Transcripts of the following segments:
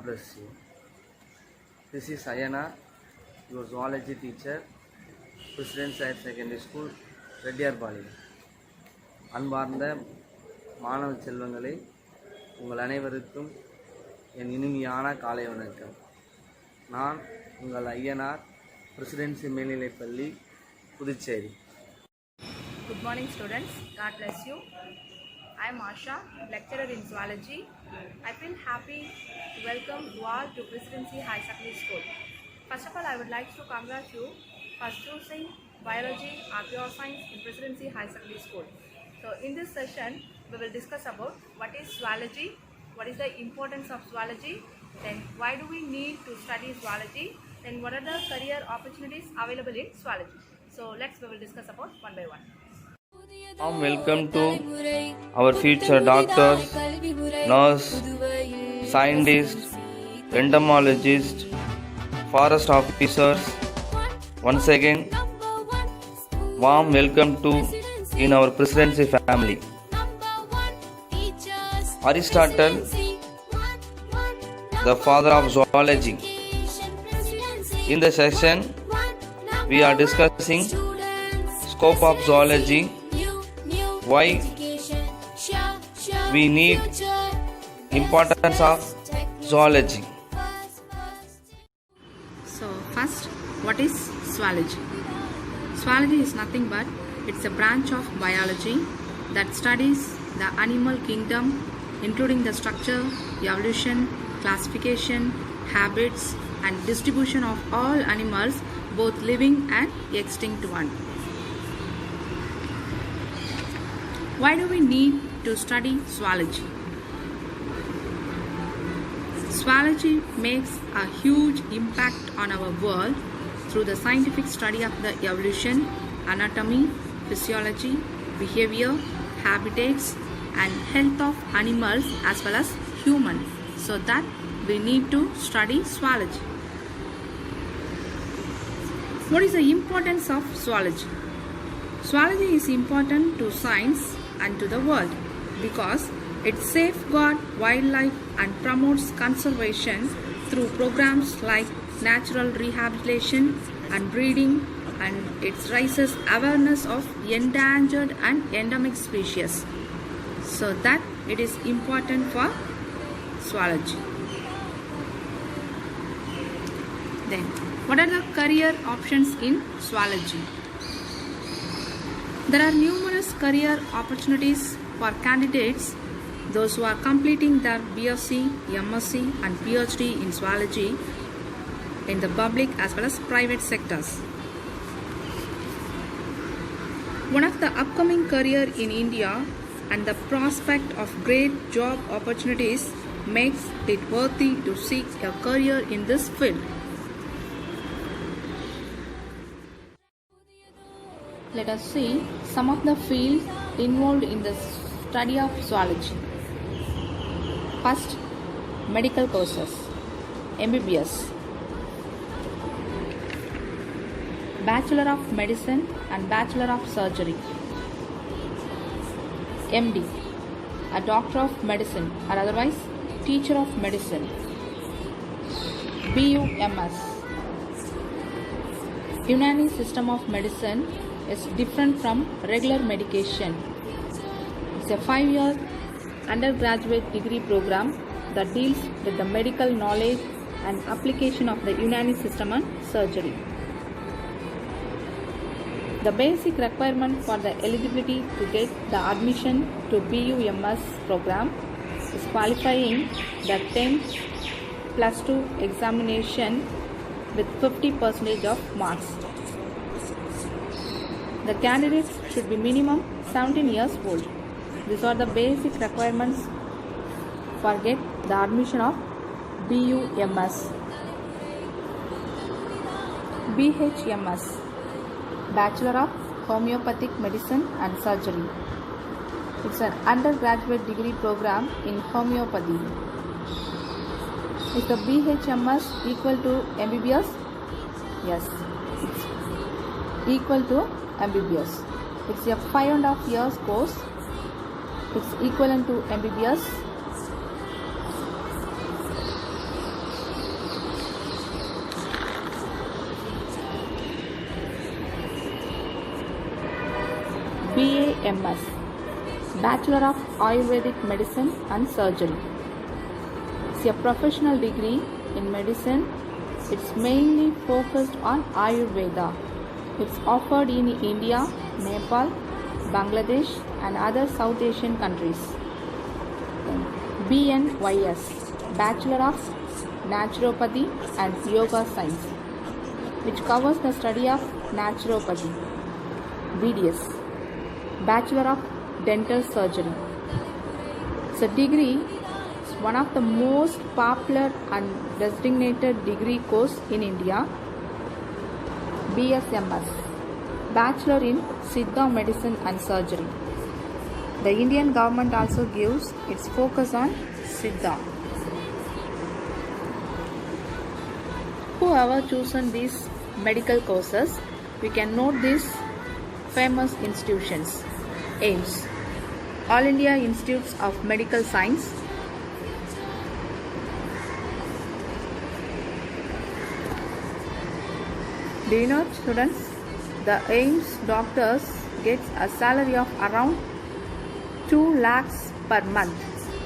God bless you. This is Ayana, your zoology teacher, President Higher Secondary School, Reddiarpalayam. அன்பார்ந்த மாணவ செல்வங்களே, உங்கள் அனைவருக்கும் என் இனிமையான காலை வணக்கம். நான் உங்கள் ஐயனார், பிரசிடென்சி மேல்நிலைப்பள்ளி, Puducherry. Good morning students, God bless you. I am Asha, lecturer in zoology. I feel happy to welcome you all to Presidency High Secondary School. First of all, I would like to congratulate you for choosing biology or pure science in Presidency High Secondary School. So in this session, we will discuss about what is zoology, what is the importance of zoology, then why do we need to study zoology, then what are the career opportunities available in zoology. So we will discuss about one by one. Welcome to our future doctors, nurse, scientist, entomologist, forest officers. Once again, warm welcome to in our presidency family. Aristotle, the father of zoology. In the session, we are discussing scope of zoology, why we need importance of zoology. So first, what is zoology? Zoology is nothing but it's a branch of biology that studies the animal kingdom, including the structure, evolution, classification, habits and distribution of all animals, both living and extinct one. Why do we need to study zoology? Zoology makes a huge impact on our world through the scientific study of the evolution, anatomy, physiology, behavior, habitats and health of animals as well as humans. So that we need to study zoology. What is the importance of zoology? Zoology is important to science and to the world because it safeguards wildlife and promotes conservation through programs like natural rehabilitation and breeding, and it raises awareness of endangered and endemic species. So that it is important for zoology. Then, what are the career options in zoology? There are numerous career opportunities for candidates, those who are completing their BSc, MSc and PhD in zoology in the public as well as private sectors. One of the upcoming career in India and the prospect of great job opportunities makes it worthy to seek a career in this field. Let us see some of the fields involved in the study of zoology. First, medical courses, MBBS, Bachelor of Medicine and Bachelor of Surgery, MD, a Doctor of Medicine or otherwise Teacher of Medicine, BUMS. Unani system of medicine is different from regular medication. It's a 5-year undergraduate degree program that deals with the medical knowledge and application of the Unani system on surgery. The basic requirement for the eligibility to get the admission to BUMS program is qualifying the 10th plus 2 examination with 50% of marks. The candidate should be minimum 17 years old. These are the basic requirements for get the admission of BUMS. BHMS, Bachelor of Homeopathic Medicine and Surgery. It's an undergraduate degree program in homeopathy. Is the BHMS equal to MBBS? Yes, it's equal to MBBS. It's a 5.5 years course. It's equivalent to MBBS. BAMS, Bachelor of Ayurvedic Medicine and Surgery. It's a professional degree in medicine. It's mainly focused on Ayurveda. It's offered in India, Nepal, Bangladesh and other South Asian countries. BNYS, Bachelor of Naturopathy and Yoga Science, which covers the study of naturopathy. BDS, Bachelor of Dental Surgery. It's a degree, it's one of the most popular and designated degree course in India. BSMS, Bachelor in Siddha Medicine and Surgery. The Indian government also gives its focus on Siddha. Whoever chosen these medical courses, we can note these famous institutions. AIIMS, All India Institutes of Medical Science. Do you know, students, the AIIMS doctors gets a salary of around 2 lakhs per month,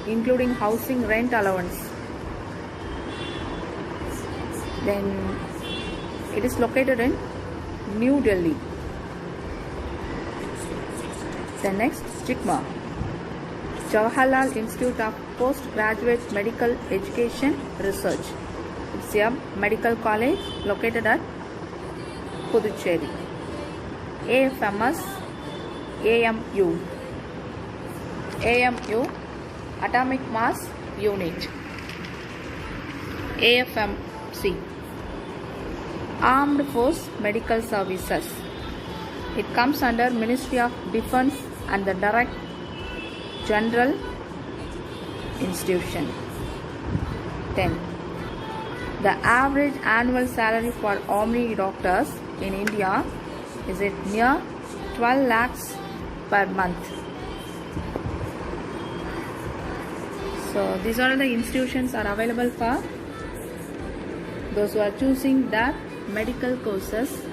including housing rent allowance. Then it is located in New Delhi. The next, JICMA, Jawaharlal Institute of Postgraduate Medical Education Research. It's a medical college located at Puducherry. AFMS, AMU, Atomic Mass Unit. AFMC, Armed Force Medical Services. It comes under Ministry of Defence and the Direct General Institution. 10. The average annual salary for Omni doctors in India is at near 12 lakhs per month. So these are the institutions are available for those who are choosing the medical courses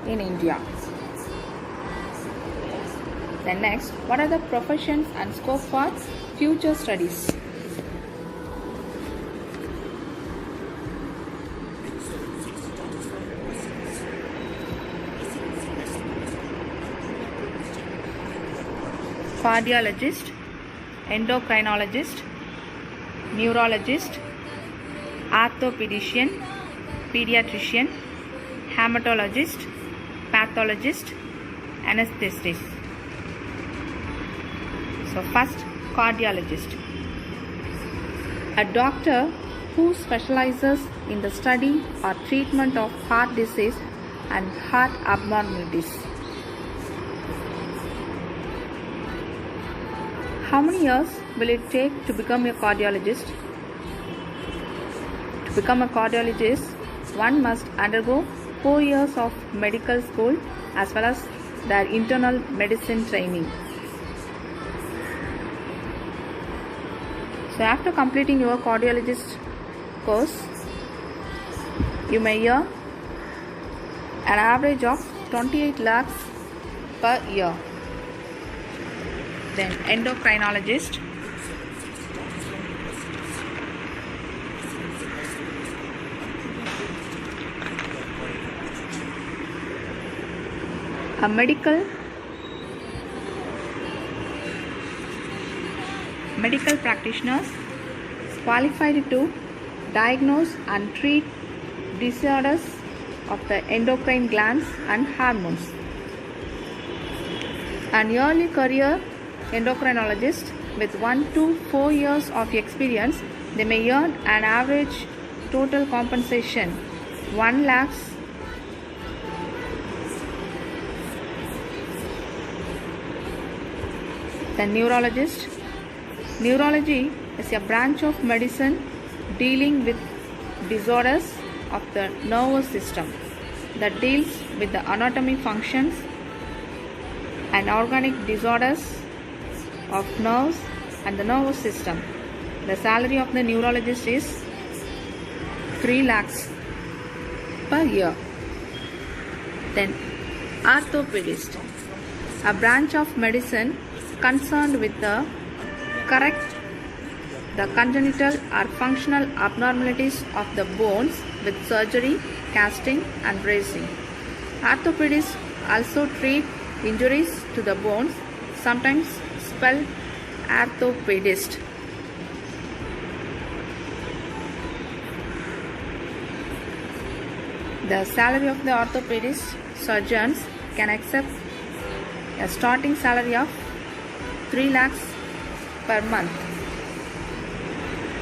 in India. Then next, what are the professions and scope for future studies? Cardiologist, endocrinologist, neurologist, orthopedician, pediatrician, hematologist, pathologist, anesthetist. So first, cardiologist, a doctor who specializes in the study or treatment of heart disease and heart abnormalities. How many years will it take to become a cardiologist? To become a cardiologist, one must undergo 4 years of medical school as well as their internal medicine training. So after completing your cardiologist course, you may earn an average of 28 lakhs per year. Then endocrinologist, a medical practitioner qualified to diagnose and treat disorders of the endocrine glands and hormones. An early career endocrinologist with 1 to 4 years of experience, they may earn an average total compensation 1 lakhs The neurologist. Neurology is a branch of medicine dealing with disorders of the nervous system that deals with the anatomy functions and organic disorders of nerves and the nervous system. The salary of the neurologist is 3 lakhs per year. Then orthopedist. a branch of medicine concerned with the congenital or functional abnormalities of the bones with surgery, casting and bracing. Orthopedists also treat injuries to the bones, sometimes spelled orthopedist. The salary of the orthopedist surgeons can accept a starting salary of 3 lakhs per month.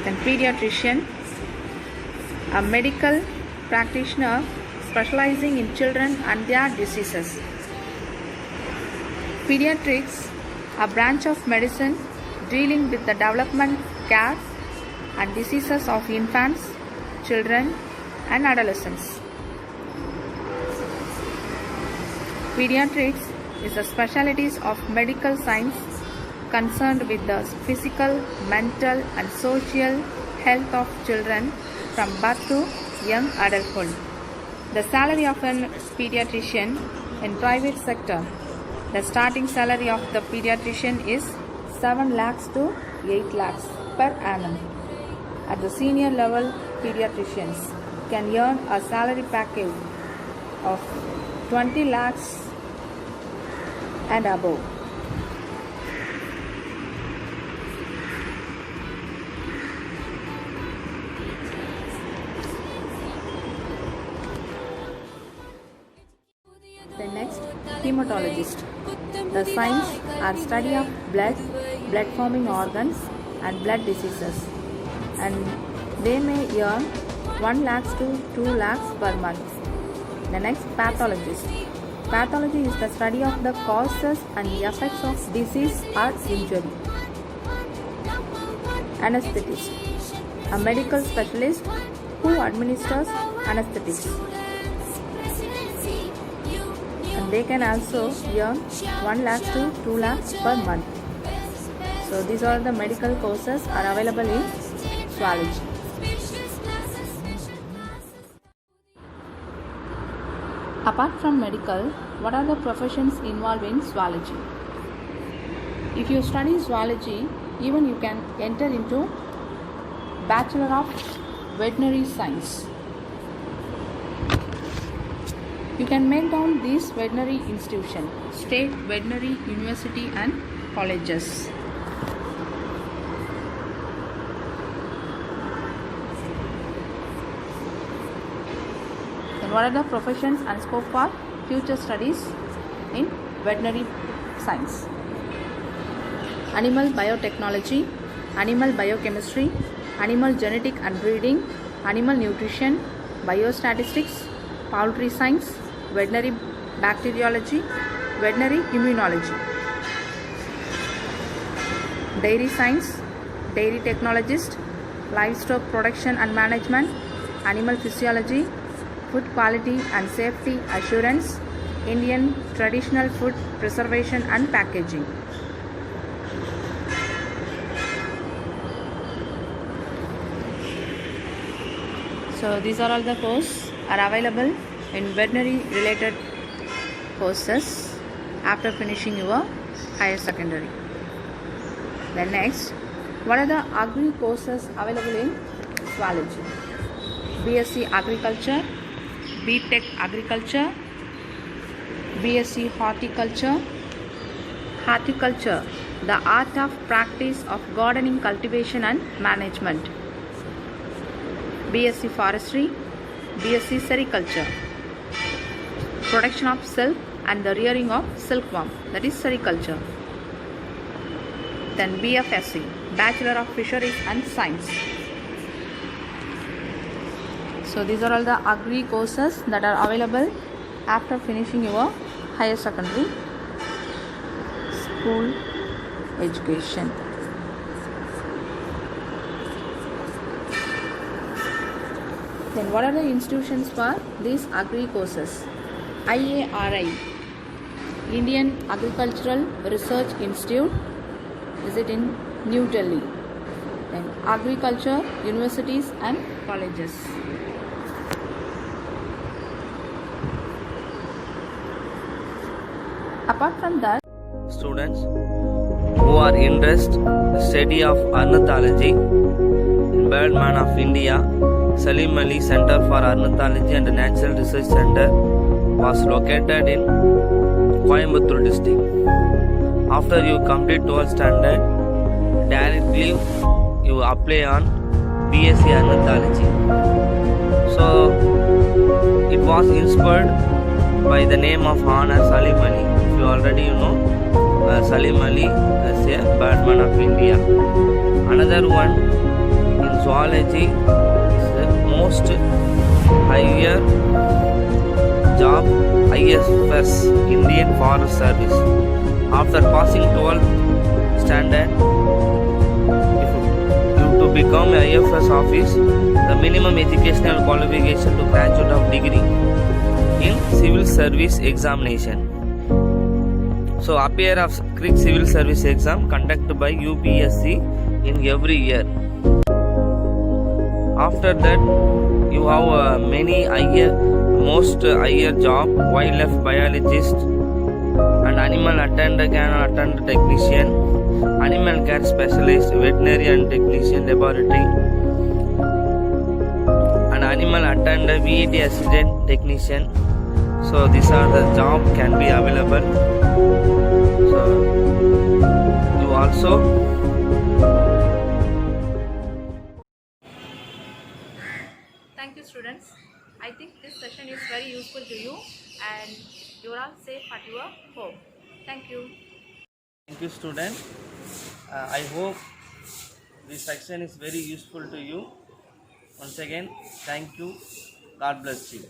Then pediatrician, a medical practitioner specializing in children and their diseases. Pediatrics, a branch of medicine dealing with the development, care and diseases of infants, children and adolescents. Pediatrics is a specialty of medical science concerned with the physical, mental and social health of children from birth to young adulthood. The salary of a pediatrician in private sector. The starting salary of the pediatrician is 7 lakhs to 8 lakhs per annum. At the senior level, pediatricians can earn a salary package of 20 lakhs and above. The next, hematologist. The science or study of blood, blood-forming organs and blood diseases, and they may earn 1 lakhs to 2 lakhs per month. The next, pathologist. Pathology is the study of the causes and effects of disease or injury. Anesthetist, a medical specialist who administers anesthetics. And they can also earn 1 lakhs to 2 lakhs per month. So these are the medical courses are available in zoology. Apart from medical, what are the professions involved in zoology? If you study zoology, even you can enter into Bachelor of Veterinary Science. You can make down these veterinary institutions, state veterinary university and colleges. Then what are the professions and scope for future studies in veterinary science? Animal biotechnology, animal biochemistry, animal genetic and breeding, animal nutrition, biostatistics, poultry science, veterinary bacteriology, veterinary immunology. Dairy science, dairy technologist, livestock production and management, animal physiology, food quality and safety assurance, Indian traditional food preservation and packaging. So these are all the courses are available in veterinary related courses after finishing your higher secondary. Then next, what are the agri courses available in zoology? BSc Agriculture, B.Tech Agriculture, BSc Horticulture, Horticulture, the art of practice of gardening, cultivation and management. BSc Forestry, BSc Sericulture, production of silk and the rearing of silkworm, that is sericulture. Then BFSC, Bachelor of Fisheries and Science. So these are all the agri courses that are available after finishing your higher secondary school education. Then what are the institutions for these agri courses? IARI, Indian Agricultural Research Institute, is it in New Delhi. Then agriculture, universities and colleges. Apart from that, students who are interested in the study of ornithology in Birdman of India. Salim Ali Center for Ornithology and Natural Research Center was located in Coimbatore district. After you complete 12th standard, directly you apply on BSc Ornithology. So it was inspired by the name of Honor Salim Ali. If you already know, Salim Ali is a Birdman of India. Another one in zoology is the most higher job IFS, Indian Forest Service. After passing 12th standard, to become a IFS office, the minimum educational qualification to graduate of degree in civil service examination. So appear of quick civil service exam conducted by UPSC in every year. After that, you have many most higher job, wildlife biologist and animal attendant, can attend technician, animal care specialist, veterinarian technician, laboratory, and animal attendant, VET assistant technician. So these are the job can be available. So you also Thank you, students. I think this session is very useful to you and you are all safe at your home. Thank you. Thank you, student. I hope this section is very useful to you. Once again, thank you. God bless you.